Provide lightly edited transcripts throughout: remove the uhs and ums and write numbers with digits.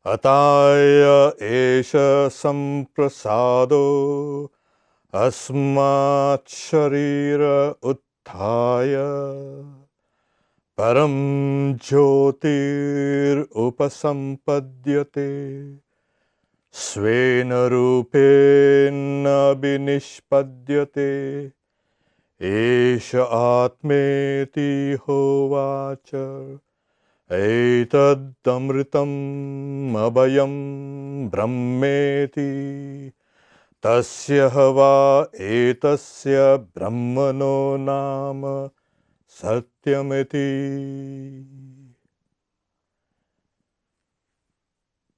Ataya esha samprasado asmat sharira utthaya param jyotir upasampadhyate svena rupena binishpadyate esha atmeti hovacha etadamritam abhayam brahmeti tasya hava etasya brahmano nama satyameti.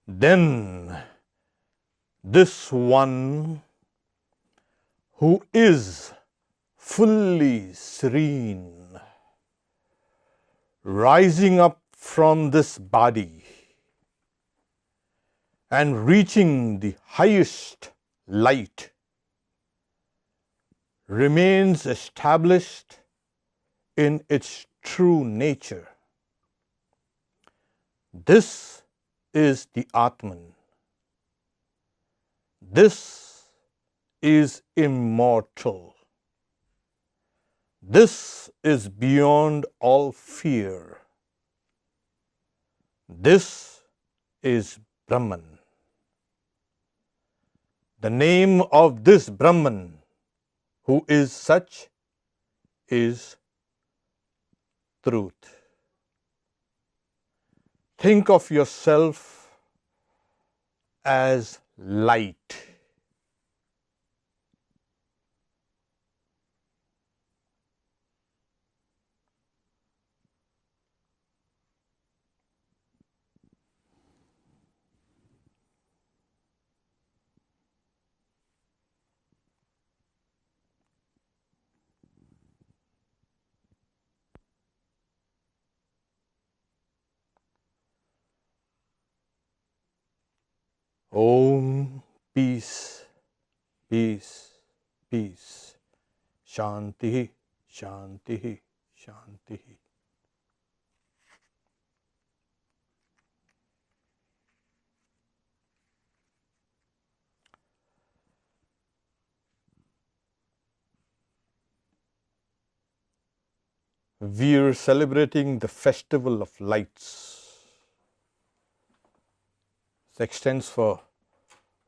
Then this one who is fully serene, rising up from this body and reaching the highest light, remains established in its true nature. This is the Atman. This is immortal. This is beyond all fear. This is Brahman. The name of this Brahman, who is such, is truth. Think of yourself as light. Om, peace, peace, peace. Shanti, shanti, shanti. We are celebrating the festival of lights. It extends for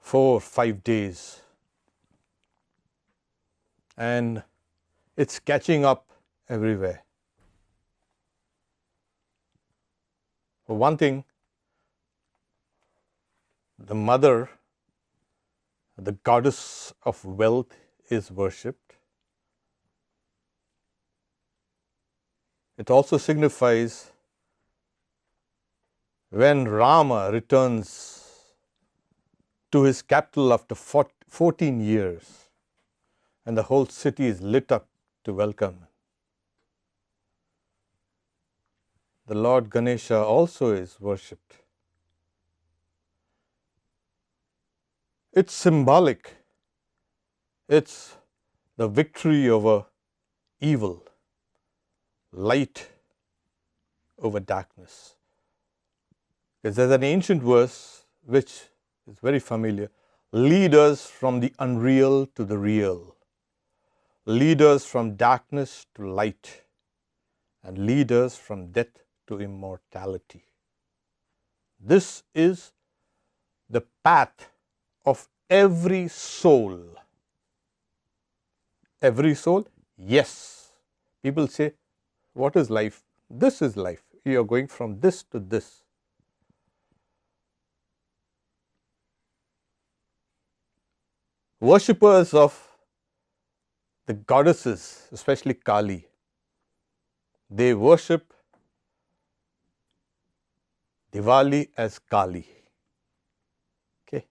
4 or 5 days. And it's catching up everywhere. For one thing, the mother, the goddess of wealth, is worshipped. It also signifies when Rama returns to his capital after 14 years and the whole city is lit up to welcome him. The Lord Ganesha also is worshipped. It's symbolic. It's the victory over evil, light over darkness. Because there's an ancient verse which is very familiar. Lead us from the unreal to the real. Lead us from darkness to light. And lead us from death to immortality. This is the path of every soul. Every soul? Yes. People say, what is life? This is life. You are going from this to this. Worshippers of the goddesses, especially Kali, they worship Diwali as Kali. Okay?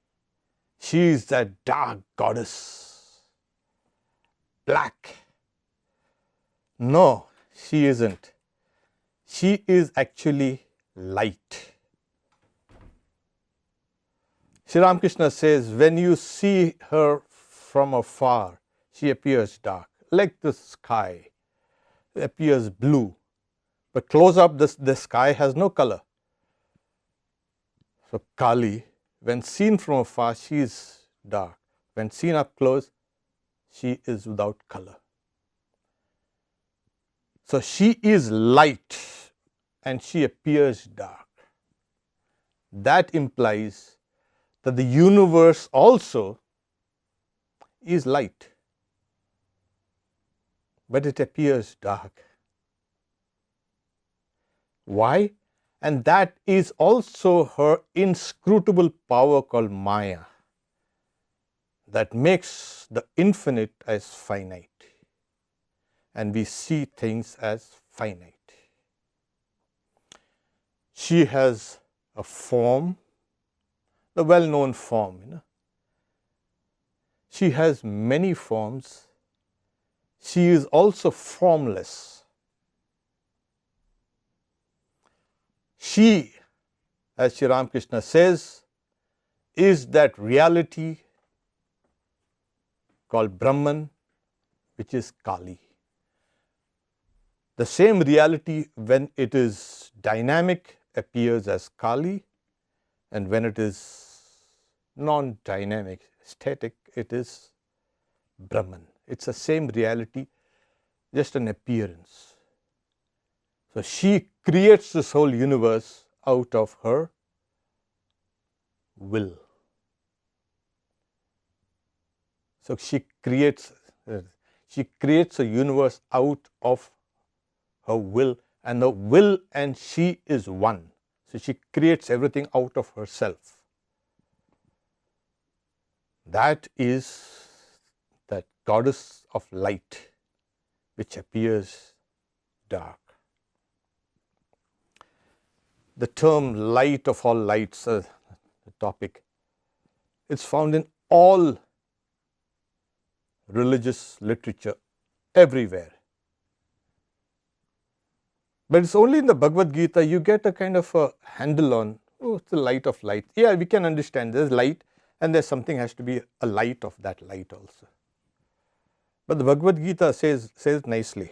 She is that dark goddess, black. No, she isn't. She is actually light. Sri Ramakrishna says, when you see her from afar, she appears dark, like the sky. It appears blue. But close up, the sky has no color. So Kali, when seen from afar, she is dark. When seen up close, she is without color. So she is light and she appears dark. That implies that the universe also is light, but it appears dark. Why? And that is also her inscrutable power called Maya, that makes the infinite as finite, and we see things as finite. She has a form, the well-known form. She has many forms. She is also formless. She, as Sri Ramakrishna says, is that reality called Brahman, which is Kali. The same reality, when it is dynamic, appears as Kali, and when it is non-dynamic, static, it is Brahman. It's the same reality, just an appearance. So she creates this whole universe out of her will. So she creates a universe out of her will, and the will and she is one. So she creates everything out of herself. That is that goddess of light, which appears dark. The term light of all lights, the topic, it's found in all religious literature everywhere. But it's only in the Bhagavad Gita you get a kind of a handle on, oh, it's the light of light. Yeah, we can understand there's light and there's something has to be a light of that light also. But the Bhagavad Gita says nicely,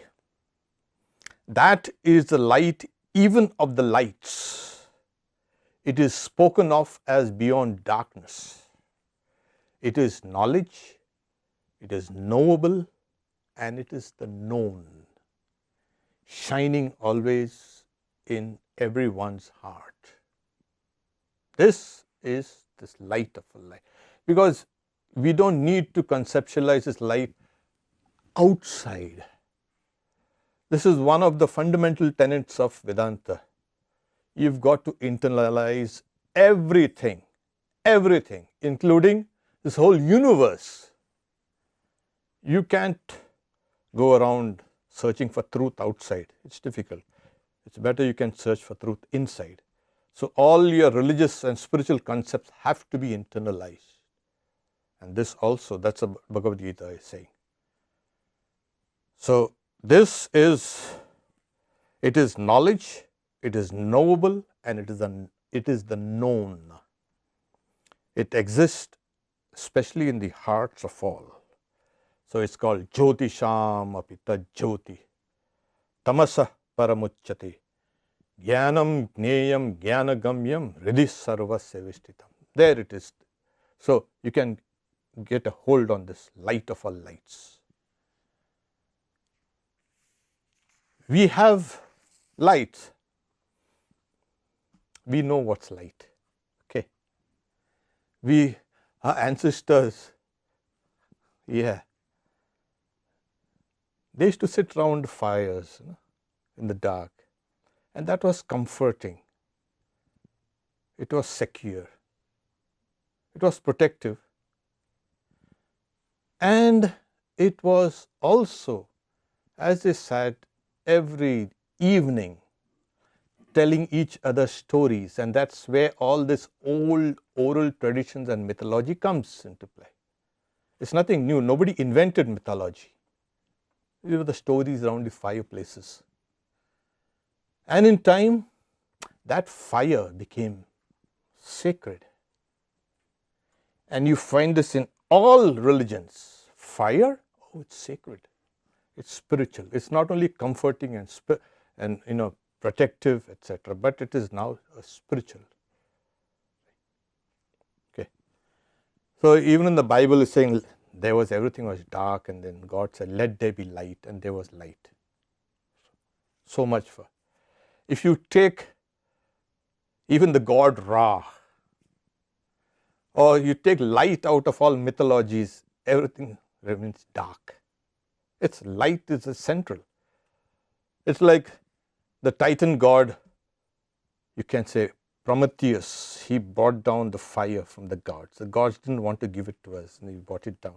that is the light even of the lights. It is spoken of as beyond darkness. It is knowledge, it is knowable, and it is the known, shining always in everyone's heart. This is this light of a light. Because we don't need to conceptualize this light outside. This is one of the fundamental tenets of Vedanta. You've got to internalize everything, including this whole universe. You can't go around searching for truth outside. It's difficult. It's better you can search for truth inside. So all your religious and spiritual concepts have to be internalized. And this also, that's what Bhagavad Gita is saying. So this is, it is knowledge, it is knowable, and it is the known. It exists especially in the hearts of all. So it's called Jyotisham apita Jyoti, Tamasa paramuchyate, Jnanam Gneyam Jnanagamyam Hridhi Sarvasya Vishtitam. There it is. So you can get a hold on this light of all lights. We have light. We know what's light. Okay. Our ancestors, yeah, they used to sit round fires in the dark, and that was comforting. It was secure. It was protective. And it was also, as they sat every evening, telling each other stories, and that's where all this old oral traditions and mythology comes into play. It's nothing new. Nobody invented mythology. These were the stories around the fireplaces. And in time, that fire became sacred. And you find this in all religions. Fire, oh, it's sacred. It's spiritual. It's not only comforting and protective, etc., but it is now a spiritual. So even in the Bible is saying there was, everything was dark, and then God said, let there be light, and there was light. So much for. If you take even the god Ra, or you take light out of all mythologies, everything remains dark. Its light is central. It's like the Titan god, you can say Prometheus, he brought down the fire from the gods. The gods didn't want to give it to us, and he brought it down.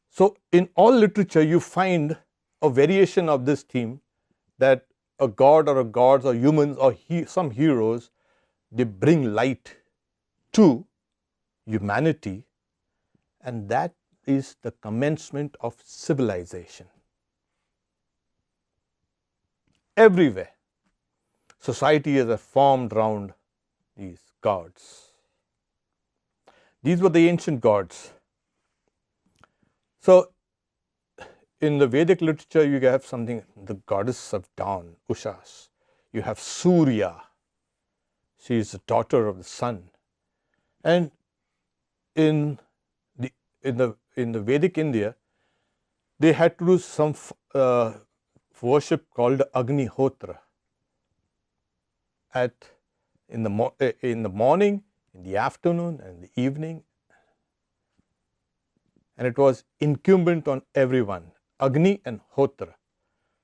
So in all literature you find a variation of this theme, that a god or a gods or humans or some heroes, they bring light to humanity, and that is the commencement of civilization. Everywhere society is formed around these gods. These were the ancient gods. So in the Vedic literature you have something, the goddess of dawn, Ushas. You have Surya, she is the daughter of the sun. And in the Vedic India, they had to do some worship called Agnihotra. In the morning, in the afternoon, and the evening, and it was incumbent on everyone. Agni and Hotra.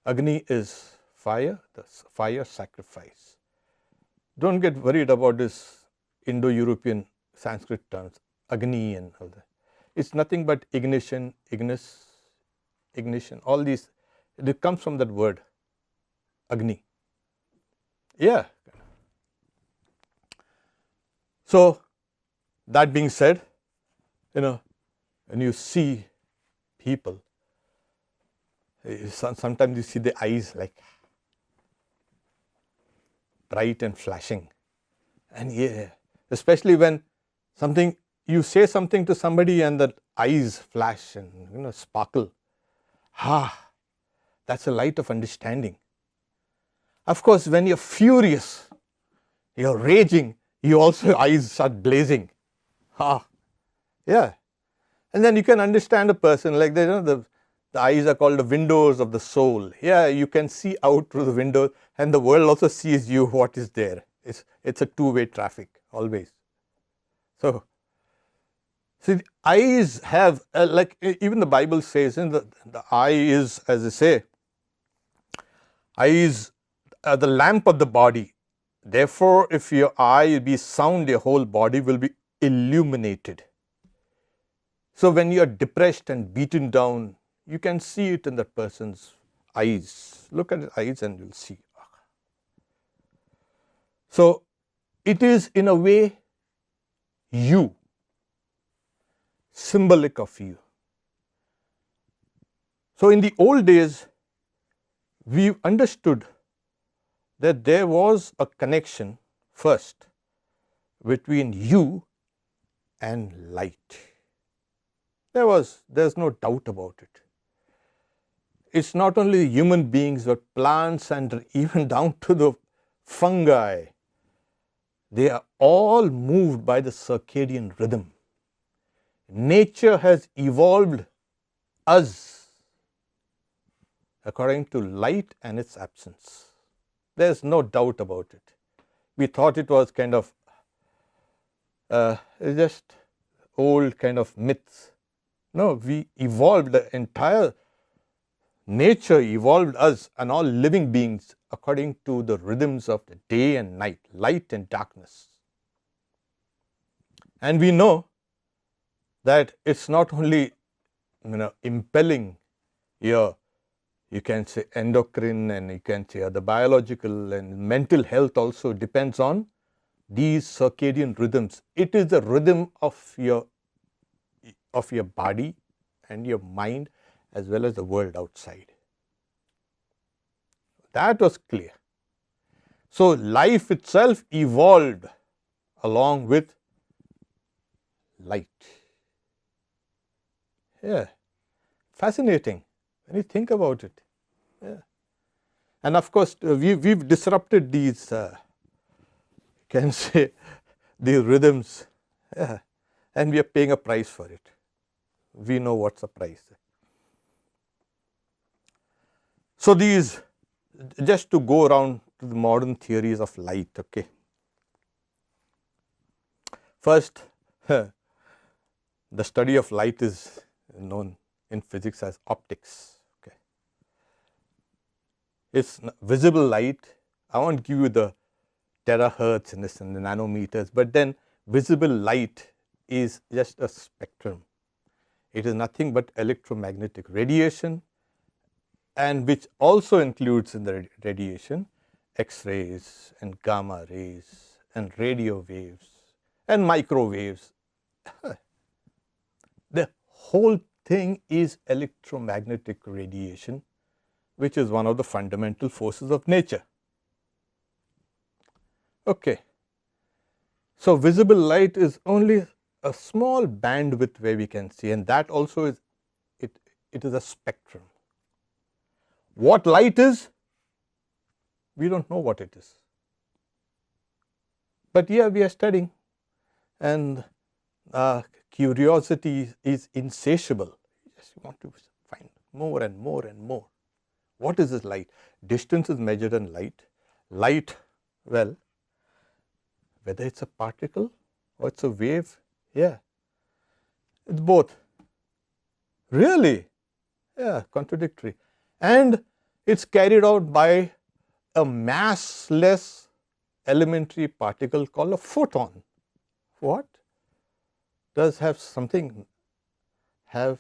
Agni is fire, the fire sacrifice. Don't get worried about this Indo-European Sanskrit terms, Agni and all that. It's nothing but ignition, ignition, all these, it comes from that word, Agni. Yeah. So, that being said, when you see people, sometimes you see the eyes like bright and flashing, and especially when you say something to somebody and the eyes flash and sparkle. That's a light of understanding. Of course, when you're furious, you're raging, your also eyes start blazing. Yeah. And then you can understand a person, like the eyes are called the windows of the soul. Yeah, you can see out through the window, and the world also sees you, what is there. It's a two-way traffic, always. So, see, the eyes have, like even the Bible says, the eye is, as they say, eye is the lamp of the body. Therefore, if your eye be sound, your whole body will be illuminated. So when you are depressed and beaten down, you can see it in that person's eyes. Look at his eyes and you'll see. So it is in a way you, symbolic of you. So in the old days, we understood that there was a connection first between you and light. There's no doubt about it. It's not only human beings, but plants and even down to the fungi. They are all moved by the circadian rhythm. Nature has evolved us according to light and its absence. There's no doubt about it. We thought it was kind of just old kind of myths. No, we evolved, the entire nature evolved us and all living beings according to the rhythms of the day and night, light and darkness. And we know that it's not only impelling your, you can say, endocrine, and you can say the biological and mental health also depends on these circadian rhythms. It is the rhythm of your body and your mind as well as the world outside. That was clear. So life itself evolved along with light. Yeah, fascinating when you think about it. Yeah. And of course, we've disrupted these, you can say, these rhythms, yeah, and we are paying a price for it. We know what's the price. So these, just to go around to the modern theories of light, okay. First, the study of light is known in physics as optics. Okay. It's visible light. I won't give you the terahertz and the nanometers, but then visible light is just a spectrum. It is nothing but electromagnetic radiation, and which also includes in the radiation X-rays and gamma rays and radio waves and microwaves. The whole thing is electromagnetic radiation, which is one of the fundamental forces of nature. Okay. So visible light is only a small bandwidth where we can see, and that also is, it is a spectrum. What light is? We don't know what it is. But yeah, we are studying, and curiosity is insatiable. You just want to find more and more and more. What is this light? Distance is measured in light. Light, well, whether it's a particle or it's a wave, yeah, it's both. Really? Yeah, contradictory. And it's carried out by a massless elementary particle called a photon. What? Does have something have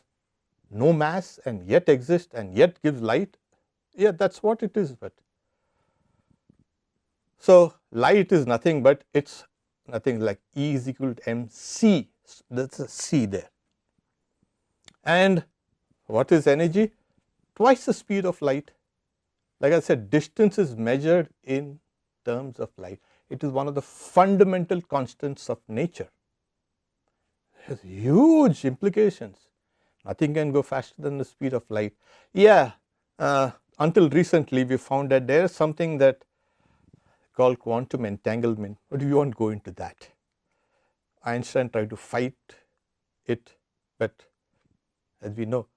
no mass and yet exist and yet gives light? Yeah, that's what it is. But so light is nothing but, it's nothing like E is equal to mc. That's a c there. And what is energy? Twice the speed of light. Like I said, distance is measured in terms of light. It is one of the fundamental constants of nature. It has huge implications. Nothing can go faster than the speed of light. Yeah, until recently we found that there is something that called quantum entanglement, but we won't go into that. Einstein tried to fight it, but as we know,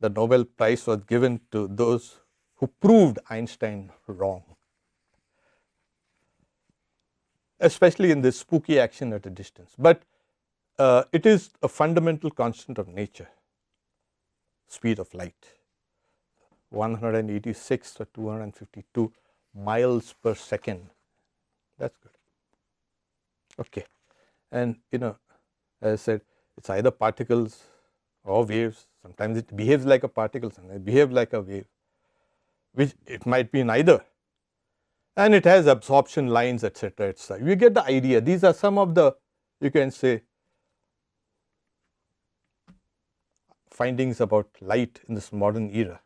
the Nobel Prize was given to those who proved Einstein wrong, especially in this spooky action at a distance. But it is a fundamental constant of nature, speed of light, 186 or 252 miles per second. That's good. Okay. And as I said, it's either particles or waves. Sometimes it behaves like a particle, sometimes it behaves like a wave, which it might be neither. And it has absorption lines, etc., etc. You get the idea. These are some of the, you can say, findings about light in this modern era.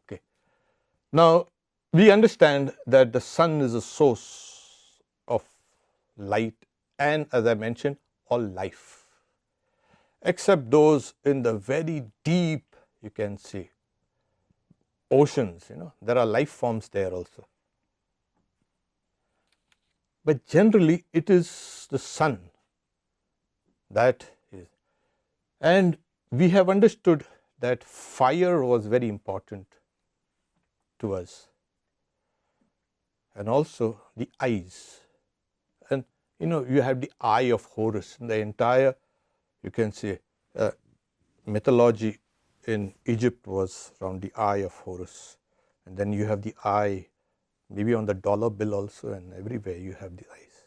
Okay. Now, we understand that the sun is a source of light and, as I mentioned, all life, except those in the very deep, you can see, oceans. There are life forms there also. But generally, it is the sun that is. And we have understood that fire was very important to us, and also the eyes. And you have the eye of Horus. The entire, you can say, mythology in Egypt was around the eye of Horus. And then you have the eye, maybe on the dollar bill also, and everywhere you have the eyes.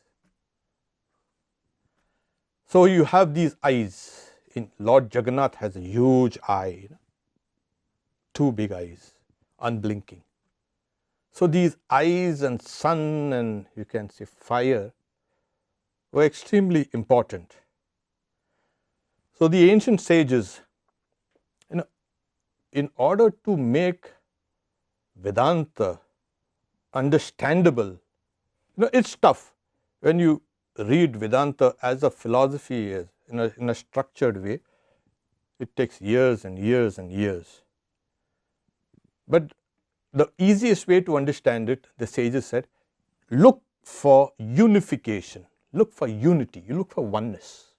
So you have these eyes. Lord Jagannath has a huge eye, two big eyes, unblinking. So these eyes and sun and, you can say, fire were extremely important. So the ancient sages, in order to make Vedanta understandable, it's tough when you read Vedanta as a philosophy, in a structured way. It takes years and years and years. But the easiest way to understand it, the sages said, look for unification, look for unity, you look for oneness.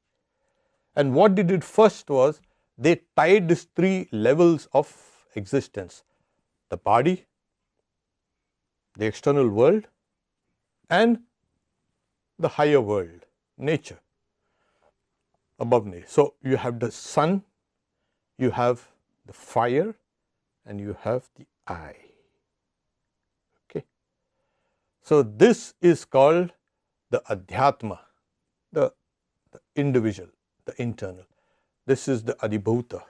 And what they did first was they tied these three levels of existence: the body, the external world, and the higher world, nature, above nature. So you have the sun, you have the fire, and you have the eye. Okay. So this is called the Adhyatma, the individual, the internal. This is the Adibhuta,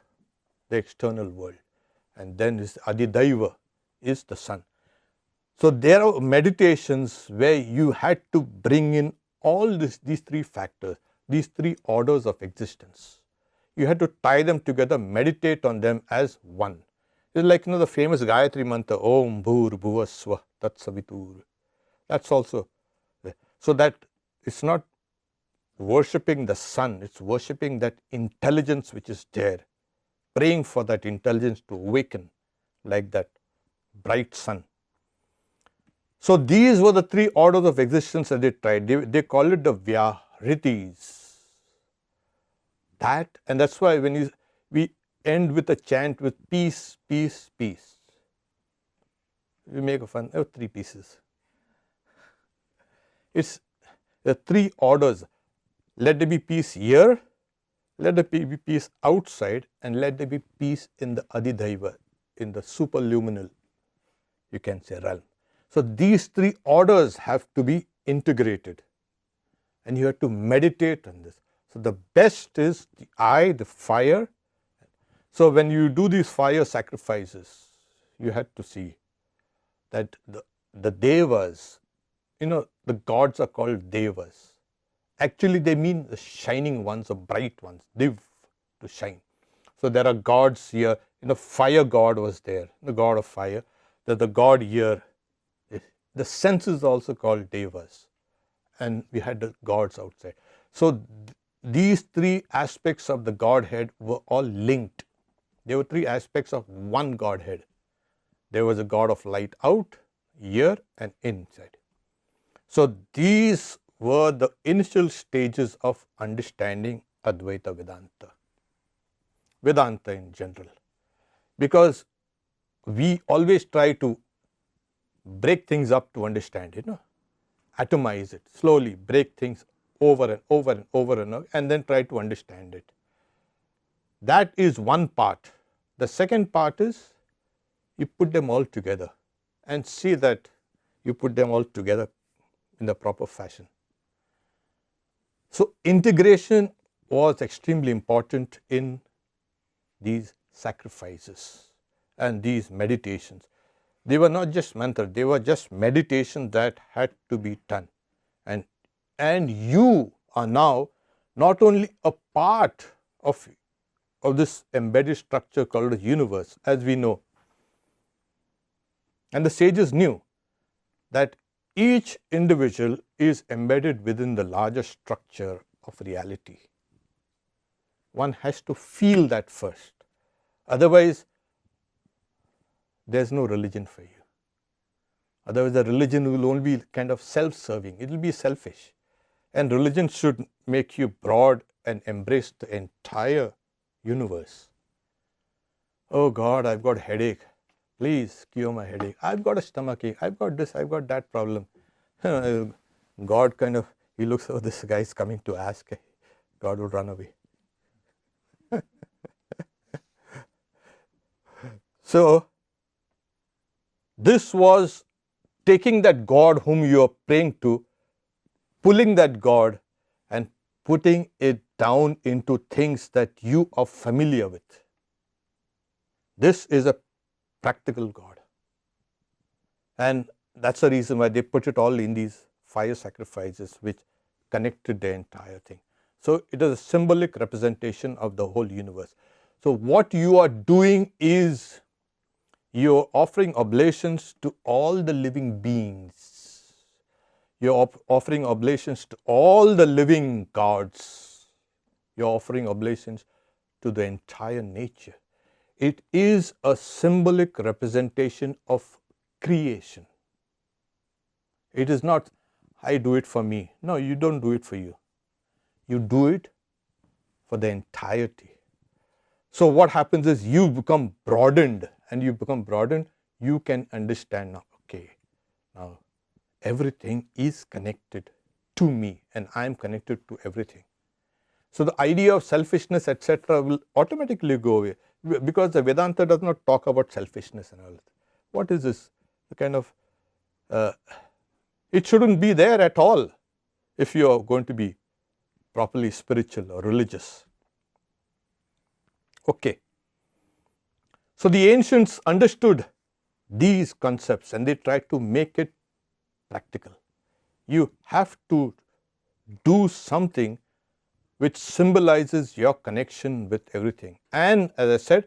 the external world. And then is the Adidaiva, is the sun. So there are meditations where you had to bring in all these three factors, these three orders of existence. You had to tie them together, meditate on them as one. It's like, the famous Gayatri mantra, Om Bhur Bhuvasva Tat Savitur. That's also there. So that it's not worshipping the sun, it's worshipping that intelligence which is there, praying for that intelligence to awaken like that bright sun. So these were the three orders of existence that they tried. They call it the Vyahritis. That, and that's why when we end with a chant with peace, peace, peace. We make a fun, three pieces. It's the three orders. Let there be peace here, let there be peace outside, and let there be peace in the Adidaiva, in the superluminal, you can say, realm. So these three orders have to be integrated, and you have to meditate on this. So the best is the eye, the fire. So when you do these fire sacrifices, you had to see that the devas, the gods are called devas. Actually, they mean the shining ones or bright ones, div, to shine. So there are gods here. Fire god was there, the god of fire. The god here. The sense is also called devas, and we had the gods outside. So these three aspects of the Godhead were all linked. There were three aspects of one Godhead. There was a God of light out, here, and inside. So these were the initial stages of understanding Advaita Vedanta, Vedanta in general. Because we always try to break things up to understand it, atomize it, slowly break things over and over and over, and then try to understand it. That is one part. The second part is you put them all together and see that you put them all together in the proper fashion. So integration was extremely important in these sacrifices and these meditations. They were not just mantras, they were just meditation that had to be done. And you are now not only a part of this embedded structure called the universe, as we know. And the sages knew that each individual is embedded within the larger structure of reality. One has to feel that first. Otherwise, there's no religion for you. Otherwise, the religion will only be kind of self-serving. It will be selfish. And religion should make you broad and embrace the entire universe. Oh God, I've got headache. Please cure my headache. I've got a stomachache. I've got this, I've got that problem. God kind of, he looks, oh, this guy is coming to ask. God would run away. So, this was taking that God whom you are praying to, pulling that God and putting it down into things that you are familiar with. This is a practical God. And that's the reason why they put it all in these fire sacrifices which connected the entire thing. So it is a symbolic representation of the whole universe. So what you are doing is you're offering oblations to all the living beings. You're offering oblations to all the living gods. You're offering oblations to the entire nature. It is a symbolic representation of creation. It is not I do it for me. No, you don't do it for you. You do it for the entirety. So what happens is you become broadened, and you can understand now, okay, now everything is connected to me and I am connected to everything. So the idea of selfishness, etc., will automatically go away, because the Vedanta does not talk about selfishness and all that. What is this? The kind of, it shouldn't be there at all if you are going to be properly spiritual or religious. Okay. So the ancients understood these concepts and they tried to make it practical. You have to do something which symbolizes your connection with everything. And as I said,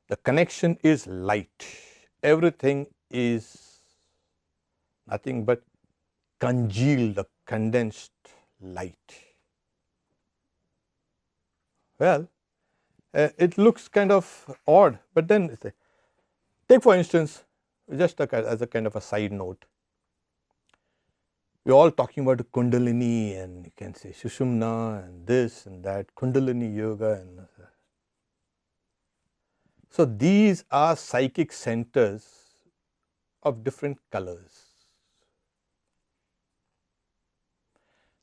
the connection is light. Everything is nothing but congealed or condensed light. Well, it looks kind of odd, but then take for instance, just as a kind of a side note, we're all talking about Kundalini, and you can say Sushumna and this and that, Kundalini Yoga. And so these are psychic centers of different colors.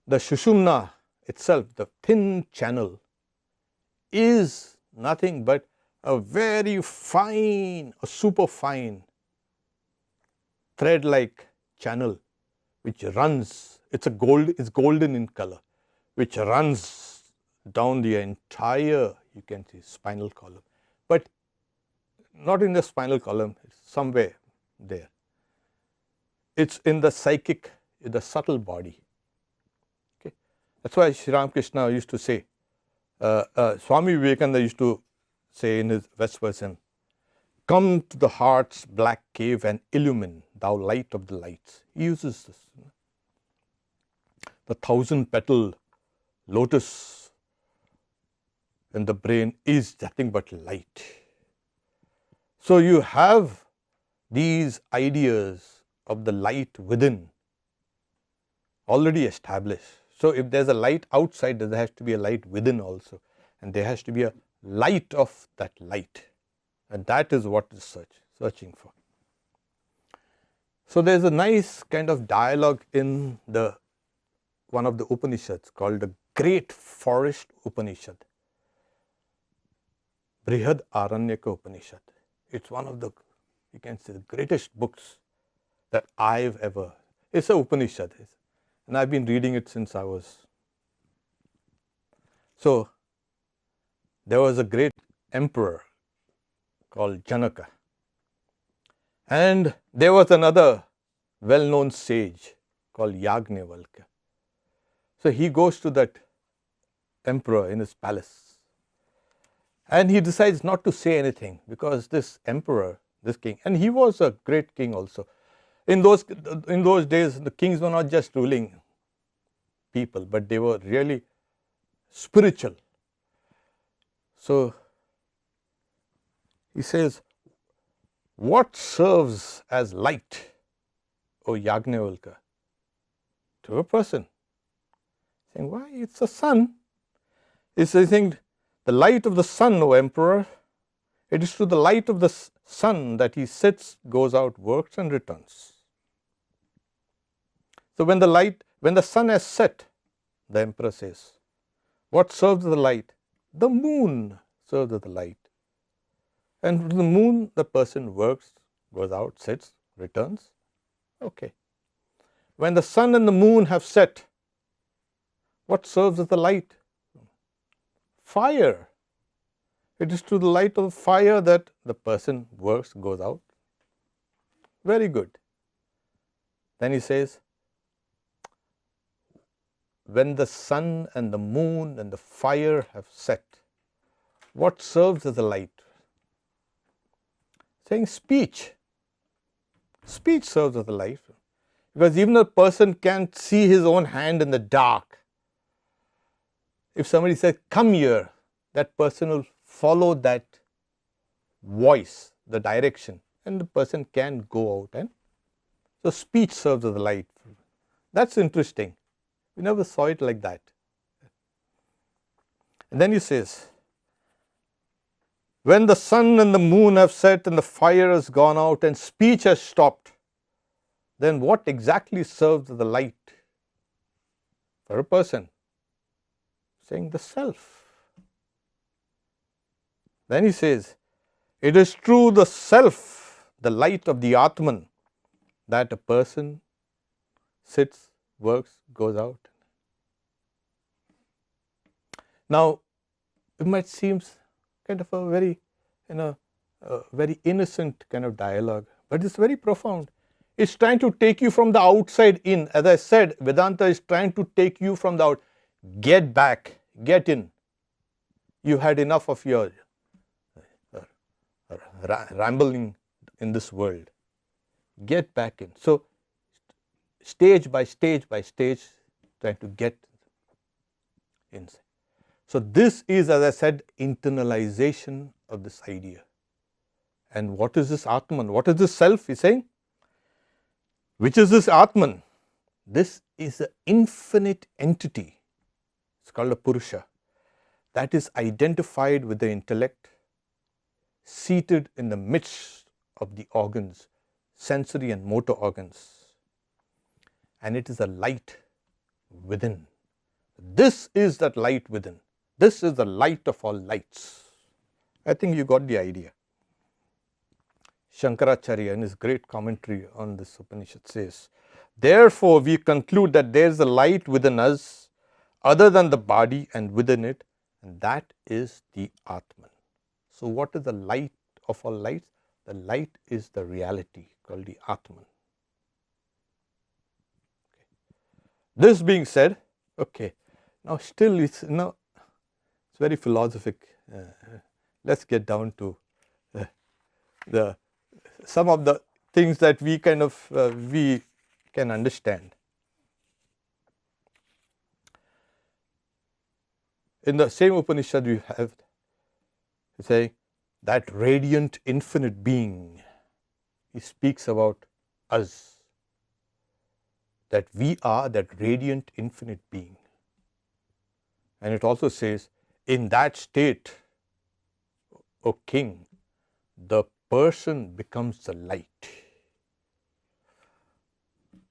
The Sushumna itself, the thin channel, is nothing but a very fine, a super fine thread-like channel which runs, it's golden in color, which runs down the entire, you can see, spinal column, but not in the spinal column, it's somewhere there. It's in the psychic, in the subtle body. Okay, that's why Sri Ramakrishna used to say, Swami Vivekananda used to say in his Vespersem, "Come to the heart's black cave and illumine, thou light of the lights." He uses this. The 1,000-petal lotus in the brain is nothing but light. So you have these ideas of the light within already established. So if there's a light outside, there has to be a light within also, and there has to be a light of that light, and that is what is searching for. So there's a nice kind of dialogue in one of the Upanishads called the Great Forest Upanishad, Brihad Aranyaka Upanishad. It's one of the, you can say, the greatest books that I've ever, it's a Upanishad, and I've been reading it since I was. So there was a great emperor called Janaka, and there was another well-known sage called Yagnevalkya. So he goes to that emperor in his palace, and he decides not to say anything, because this emperor, this king, and he was a great king also. In those days, the kings were not just ruling people, but they were really spiritual. So he says, "What serves as light, O Yagnevalkya, to a person?" Saying, "Why, it's the sun." He's saying, "The light of the sun, O emperor, it is to the light of the sun that he sits, goes out, works, and returns." So when the sun has set, the emperor says, what serves as the light? The moon serves as the light. And with the moon, the person works, goes out, sits, returns. Okay. When the sun and the moon have set, what serves as the light? Fire. It is to the light of fire that the person works, goes out. Very good. Then he says, when the sun and the moon and the fire have set, what serves as the light? Saying speech. Speech serves as the light. Because even a person can't see his own hand in the dark. If somebody says, "Come here," that person will follow that voice, the direction, and the person can go out. And so speech serves as the light. That's interesting. We never saw it like that. And then he says, when the sun and the moon have set and the fire has gone out and speech has stopped, then what exactly serves the light for a person? Saying the self. Then he says, it is true the self, the light of the Atman, that a person sits, works, goes out. Now, it might seem kind of a very, very innocent kind of dialogue, but it's very profound. It's trying to take you from the outside in. As I said, Vedanta is trying to take you from the out. Get back, get in. You had enough of your rambling in this world. Get back in. So, stage by stage by stage, trying to get inside. So, this is, as I said, internalization of this idea. And what is this Atman? What is this self? He's saying, which is this Atman? This is an infinite entity. It's called a Purusha. That is identified with the intellect, seated in the midst of the organs, sensory and motor organs. And it is a light within. This is that light within. This is the light of all lights. I think you got the idea. Shankaracharya in his great commentary on this Upanishad says, therefore we conclude that there is a light within us other than the body and within it, and that is the Atman. So what is the light of all lights? The light is the reality called the Atman. Okay. This being said, okay, now still it's very philosophic. Let's get down to some of the things that we we can understand. In the same Upanishad we have saying that radiant infinite being. He speaks about us, that we are that radiant infinite being. And it also says, in that state, O king, the person becomes the light.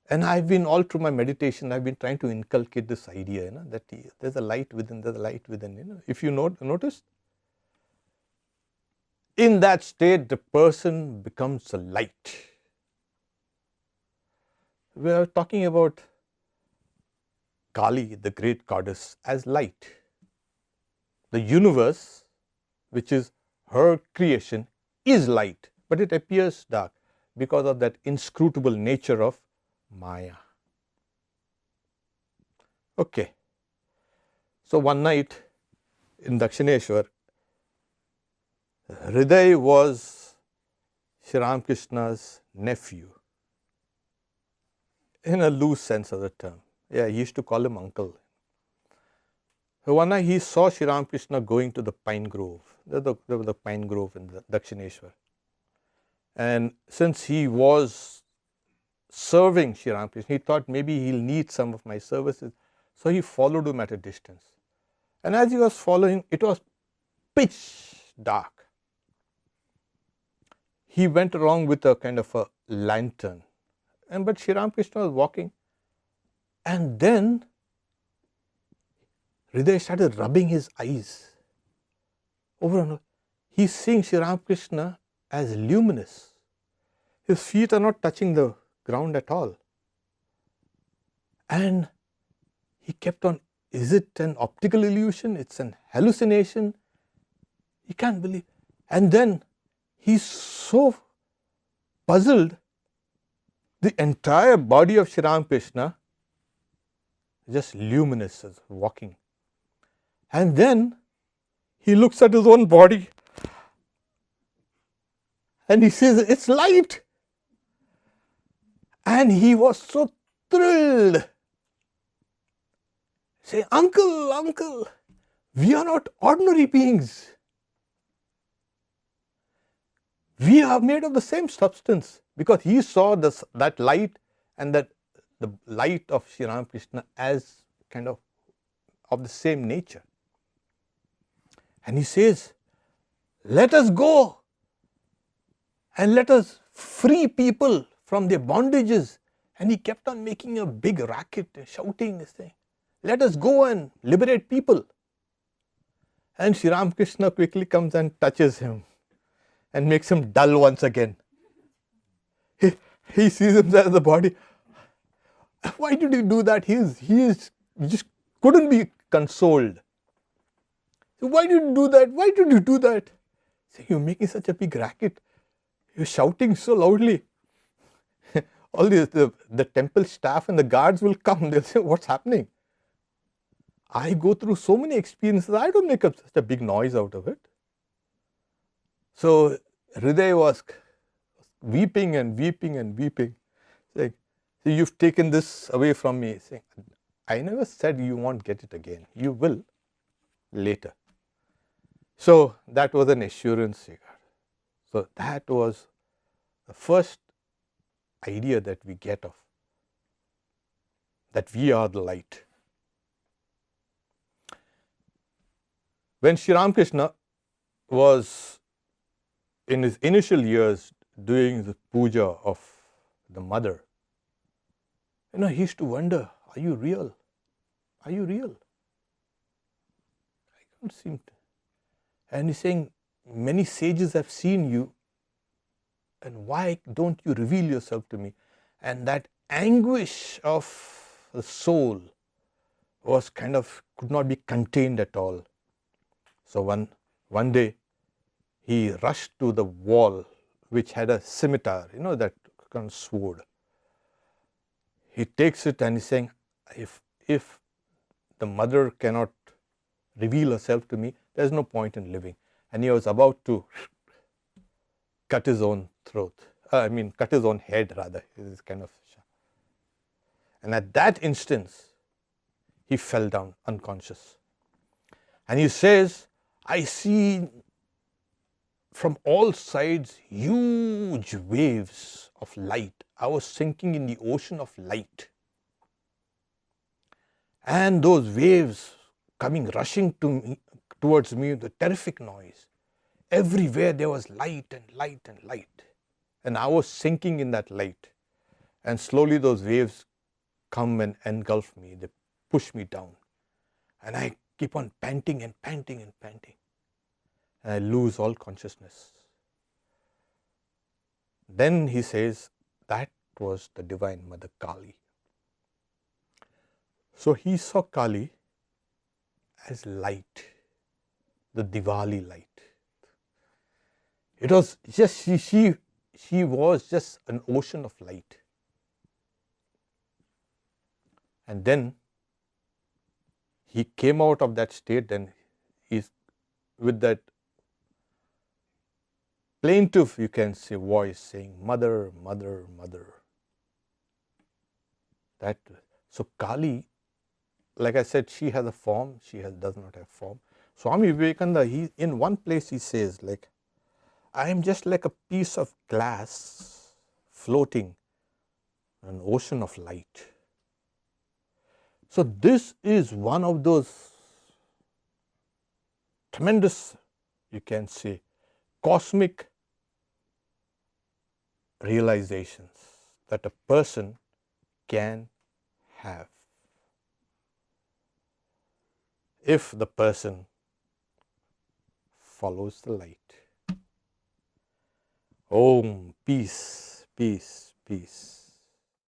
And I've been, all through my meditation, I've been trying to inculcate this idea, that there's a light within, there's a light within. If you notice, in that state, the person becomes a light. We are talking about Kali, the great goddess, as light. The universe, which is her creation, is light, but it appears dark because of that inscrutable nature of Maya. Okay. So one night in Dakshineshwar, Hriday was Sri Ramakrishna's nephew, in a loose sense of the term. Yeah, he used to call him uncle. So one night he saw Sri Ramakrishna going to the pine grove. There was the pine grove in the Dakshineshwar. And since he was serving Sri Ramakrishna, he thought maybe he'll need some of my services. So he followed him at a distance. And as he was following, it was pitch dark. He went along with a kind of a lantern. But Sri Ramakrishna was walking. And then Hriday started rubbing his eyes over and over. He's seeing Sri Ramakrishna as luminous. His feet are not touching the ground at all. And he kept on, is it an optical illusion? It's an hallucination? He can't believe. And then he's so puzzled. The entire body of Sri Ramakrishna just luminous as walking. And then he looks at his own body and he says, it's light. And he was so thrilled. Say, uncle, we are not ordinary beings. We are made of the same substance, because he saw that light and that the light of Sri Ramakrishna as kind of the same nature. And he says, let us go and let us free people from their bondages. And he kept on making a big racket, shouting this thing. Let us go and liberate people. And Sri Ramakrishna quickly comes and touches him and makes him dull once again. He sees himself as the body. Why did he do that? He just couldn't be consoled. So why did you do that? Why did you do that? So you're making such a big racket. You're shouting so loudly. All the temple staff and the guards will come. They'll say, what's happening? I go through so many experiences. I don't make up such a big noise out of it. So Hriday was weeping and weeping and weeping. Like, you've taken this away from me. Saying, I never said you won't get it again. You will later. So that was an assurance he got. So that was the first idea that we get of that we are the light. When Sri Ramakrishna was in his initial years doing the puja of the mother, he used to wonder, are you real? Are you real? I don't seem to. And he's saying, many sages have seen you, and why don't you reveal yourself to me? And that anguish of the soul was could not be contained at all. So one day he rushed to the wall which had a scimitar, that kind of sword. He takes it and he's saying, if the mother cannot reveal herself to me, there's no point in living. And he was about to cut his own throat. Cut his own head rather. And at that instance, he fell down unconscious. And he says, I see from all sides huge waves of light. I was sinking in the ocean of light. And those waves coming rushing towards me with a terrific noise. Everywhere there was light and light and light. And I was sinking in that light. And slowly those waves come and engulf me. They push me down. And I keep on panting and panting and panting. And I lose all consciousness. Then he says, that was the Divine Mother Kali. So he saw Kali as light, the Diwali light. It was just, she was just an ocean of light. And then he came out of that state and he's with that plaintive, you can say, voice saying, Mother, Mother, Mother. So Kali, like I said, she has a form, does not have form. Swami Vivekananda, in one place he says, I am just like a piece of glass floating in an ocean of light. So this is one of those tremendous, you can say, cosmic realizations that a person can have if the person follows the light. Om, peace, peace, peace.